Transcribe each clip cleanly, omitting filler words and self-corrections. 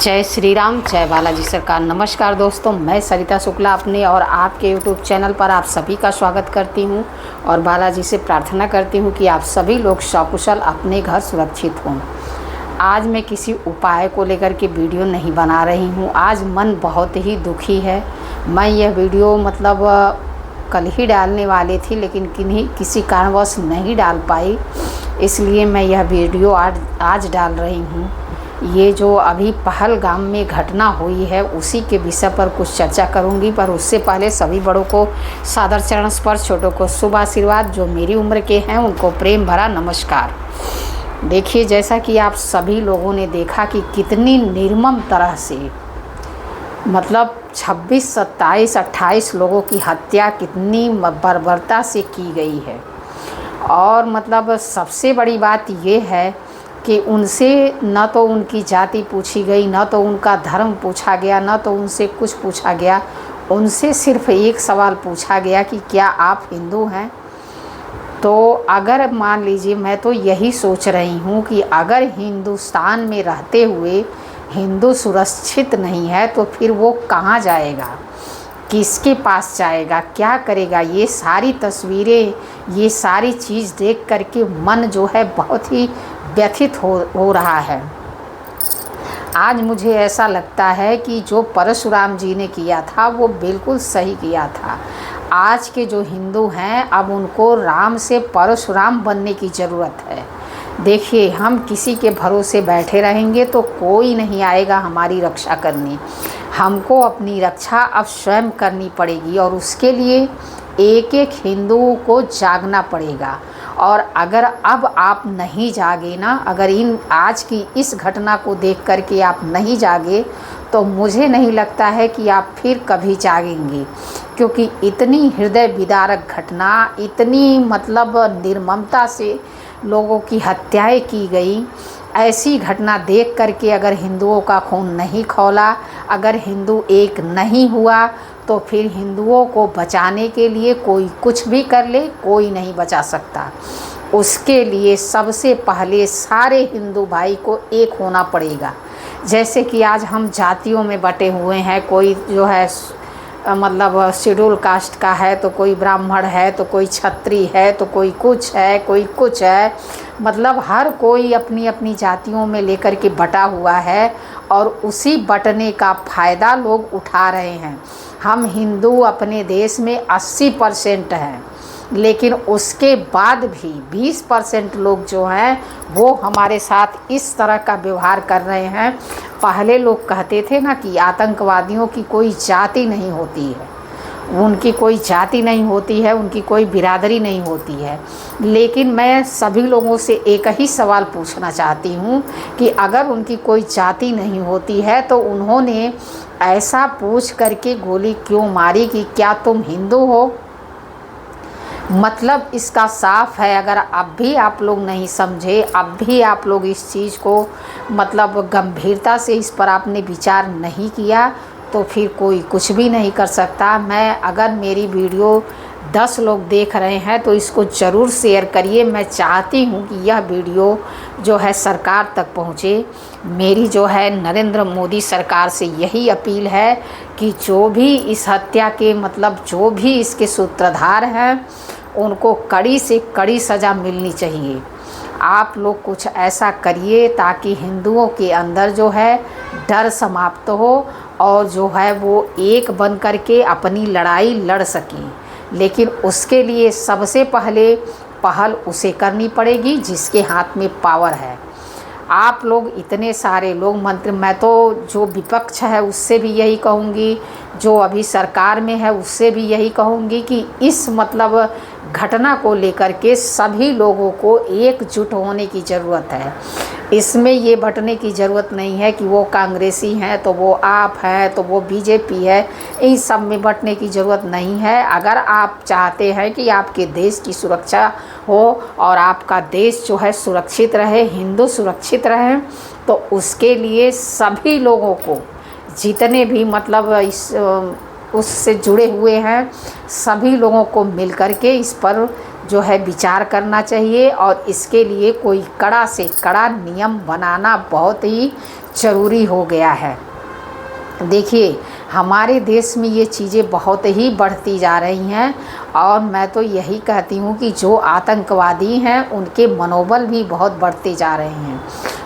जय श्री राम, जय बालाजी सरकार। नमस्कार दोस्तों, मैं सरिता शुक्ला अपने और आपके YouTube चैनल पर आप सभी का स्वागत करती हूं और बालाजी से प्रार्थना करती हूं कि आप सभी लोग सकुशल अपने घर सुरक्षित हों। आज मैं किसी उपाय को लेकर के वीडियो नहीं बना रही हूं। आज मन बहुत ही दुखी है। मैं यह वीडियो कल ही डालने वाली थी, लेकिन किसी कारणवश नहीं डाल पाई, इसलिए मैं यह वीडियो आज डाल रही हूँ। ये जो अभी पहलगाम में घटना हुई है उसी के विषय पर कुछ चर्चा करूंगी, पर उससे पहले सभी बड़ों को सादर चरण स्पर्श, छोटों को शुभ आशीर्वाद, जो मेरी उम्र के हैं उनको प्रेम भरा नमस्कार। देखिए, जैसा कि आप सभी लोगों ने देखा कि कितनी निर्मम तरह से 26, 27, 28 लोगों की हत्या कितनी बर्बरता से की गई है। और सबसे बड़ी बात ये है कि उनसे न तो उनकी जाति पूछी गई, न तो उनका धर्म पूछा गया, न तो उनसे कुछ पूछा गया। उनसे सिर्फ एक सवाल पूछा गया कि क्या आप हिंदू हैं। तो अगर मान लीजिए, मैं तो यही सोच रही हूँ कि अगर हिंदुस्तान में रहते हुए हिंदू सुरक्षित नहीं है तो फिर वो कहाँ जाएगा, किसके पास जाएगा, क्या करेगा। ये सारी तस्वीरें, ये सारी चीज़ देख करके मन जो है बहुत ही व्यथित हो रहा है। आज मुझे ऐसा लगता है कि जो परशुराम जी ने किया था वो बिल्कुल सही किया था। आज के जो हिंदू हैं, अब उनको राम से परशुराम बनने की ज़रूरत है। देखिए, हम किसी के भरोसे बैठे रहेंगे तो कोई नहीं आएगा हमारी रक्षा करने। हमको अपनी रक्षा अब स्वयं करनी पड़ेगी और उसके लिए एक एक हिंदुओं को जागना पड़ेगा। और अगर अब आप नहीं जागे ना, अगर आज की इस घटना को देख कर के आप नहीं जागे तो मुझे नहीं लगता है कि आप फिर कभी जागेंगे, क्योंकि इतनी हृदय विदारक घटना, इतनी निर्ममता से लोगों की हत्याएं की गई। ऐसी घटना देख करके अगर हिंदुओं का खून नहीं खौला, अगर हिंदू एक नहीं हुआ, तो फिर हिंदुओं को बचाने के लिए कोई कुछ भी कर ले, कोई नहीं बचा सकता। उसके लिए सबसे पहले सारे हिंदू भाई को एक होना पड़ेगा। जैसे कि आज हम जातियों में बटे हुए हैं, कोई जो है शेड्यूल कास्ट का है, तो कोई ब्राह्मण है, तो कोई क्षत्रिय है, तो कोई कुछ है, कोई कुछ है। हर कोई अपनी अपनी जातियों में लेकर के बटा हुआ है और उसी बटने का फ़ायदा लोग उठा रहे हैं। हम हिंदू अपने देश में 80% हैं, लेकिन उसके बाद भी 20% लोग जो हैं वो हमारे साथ इस तरह का व्यवहार कर रहे हैं। पहले लोग कहते थे ना कि आतंकवादियों की कोई जाति नहीं होती है, उनकी कोई जाति नहीं होती है, उनकी कोई बिरादरी नहीं होती है। लेकिन मैं सभी लोगों से एक ही सवाल पूछना चाहती हूँ कि अगर उनकी कोई जाति नहीं होती है तो उन्होंने ऐसा पूछ करके गोली क्यों मारी कि क्या तुम हिंदू हो। इसका साफ है। अगर अब भी आप लोग नहीं समझे, अब भी आप लोग इस चीज़ को गंभीरता से इस पर आपने विचार नहीं किया, तो फिर कोई कुछ भी नहीं कर सकता। अगर मेरी वीडियो 10 लोग देख रहे हैं तो इसको ज़रूर शेयर करिए। मैं चाहती हूँ कि यह वीडियो जो है सरकार तक पहुँचे। मेरी जो है नरेंद्र मोदी सरकार से यही अपील है कि जो भी इस हत्या के जो भी इसके सूत्रधार हैं, उनको कड़ी से कड़ी सज़ा मिलनी चाहिए। आप लोग कुछ ऐसा करिए ताकि हिंदुओं के अंदर जो है डर समाप्त हो और जो है वो एक बन कर के अपनी लड़ाई लड़ सकें। लेकिन उसके लिए सबसे पहले पहल उसे करनी पड़ेगी जिसके हाथ में पावर है। आप लोग इतने सारे लोग मैं तो जो विपक्ष है उससे भी यही कहूँगी, जो अभी सरकार में है उससे भी यही कहूँगी कि इस घटना को लेकर के सभी लोगों को एकजुट होने की ज़रूरत है। इसमें ये बंटने की ज़रूरत नहीं है कि वो कांग्रेसी हैं तो वो आप हैं तो वो बीजेपी है। इन सब में बंटने की ज़रूरत नहीं है। अगर आप चाहते हैं कि आपके देश की सुरक्षा हो और आपका देश जो है सुरक्षित रहे, हिंदू सुरक्षित रहें, तो उसके लिए सभी लोगों को, जितने भी उससे जुड़े हुए हैं, सभी लोगों को मिल कर के इस पर जो है विचार करना चाहिए और इसके लिए कोई कड़ा से कड़ा नियम बनाना बहुत ही ज़रूरी हो गया है। देखिए हमारे देश में ये चीज़ें बहुत ही बढ़ती जा रही हैं और मैं तो यही कहती हूँ कि जो आतंकवादी हैं उनके मनोबल भी बहुत बढ़ते जा रहे हैं।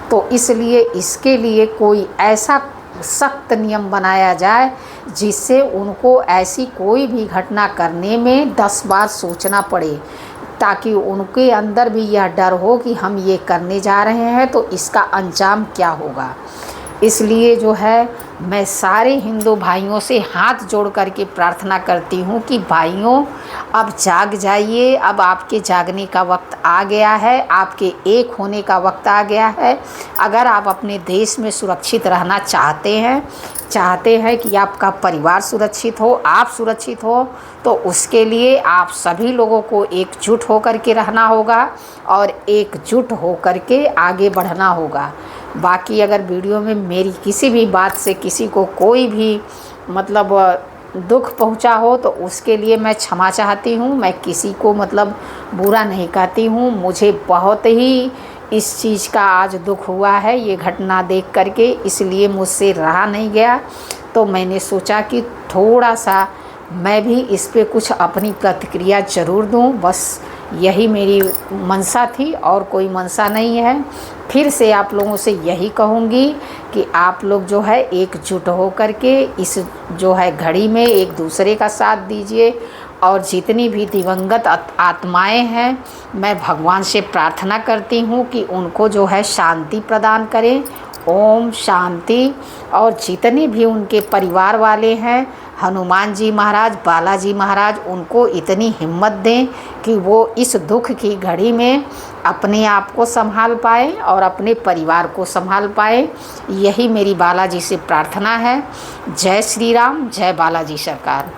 तो इसलिए इसके लिए कोई ऐसा सख्त नियम बनाया जाए जिससे उनको ऐसी कोई भी घटना करने में 10 बार सोचना पड़े, ताकि उनके अंदर भी यह डर हो कि हम ये करने जा रहे हैं तो इसका अंजाम क्या होगा। इसलिए जो है मैं सारे हिंदू भाइयों से हाथ जोड़ करके प्रार्थना करती हूँ कि भाइयों अब जाग जाइए, अब आपके जागने का वक्त आ गया है, आपके एक होने का वक्त आ गया है। अगर आप अपने देश में सुरक्षित रहना चाहते हैं कि आपका परिवार सुरक्षित हो, आप सुरक्षित हो, तो उसके लिए आप सभी लोगों को एकजुट होकर के रहना होगा और एकजुट होकर के आगे बढ़ना होगा। बाकी अगर वीडियो में मेरी किसी भी बात से किसी को कोई भी मतलब दुख पहुंचा हो तो उसके लिए मैं क्षमा चाहती हूं। मैं किसी को मतलब बुरा नहीं कहती हूं। मुझे बहुत ही इस चीज़ का आज दुख हुआ है ये घटना देख करके, इसलिए मुझसे रहा नहीं गया। तो मैंने सोचा कि थोड़ा सा मैं भी इस पे कुछ अपनी प्रतिक्रिया ज़रूर दूं। बस यही मेरी मनसा थी और कोई मनसा नहीं है। फिर से आप लोगों से यही कहूँगी कि आप लोग जो है एकजुट हो करके इस जो है घड़ी में एक दूसरे का साथ दीजिए और जितनी भी दिवंगत आत्माएं हैं मैं भगवान से प्रार्थना करती हूँ कि उनको जो है शांति प्रदान करें। ओम शांति। और जितने भी उनके परिवार वाले हैं, हनुमान जी महाराज, बालाजी महाराज, उनको इतनी हिम्मत दें कि वो इस दुख की घड़ी में अपने आप को संभाल पाए और अपने परिवार को संभाल पाए। यही मेरी बालाजी से प्रार्थना है। जय श्री राम, जय बालाजी सरकार।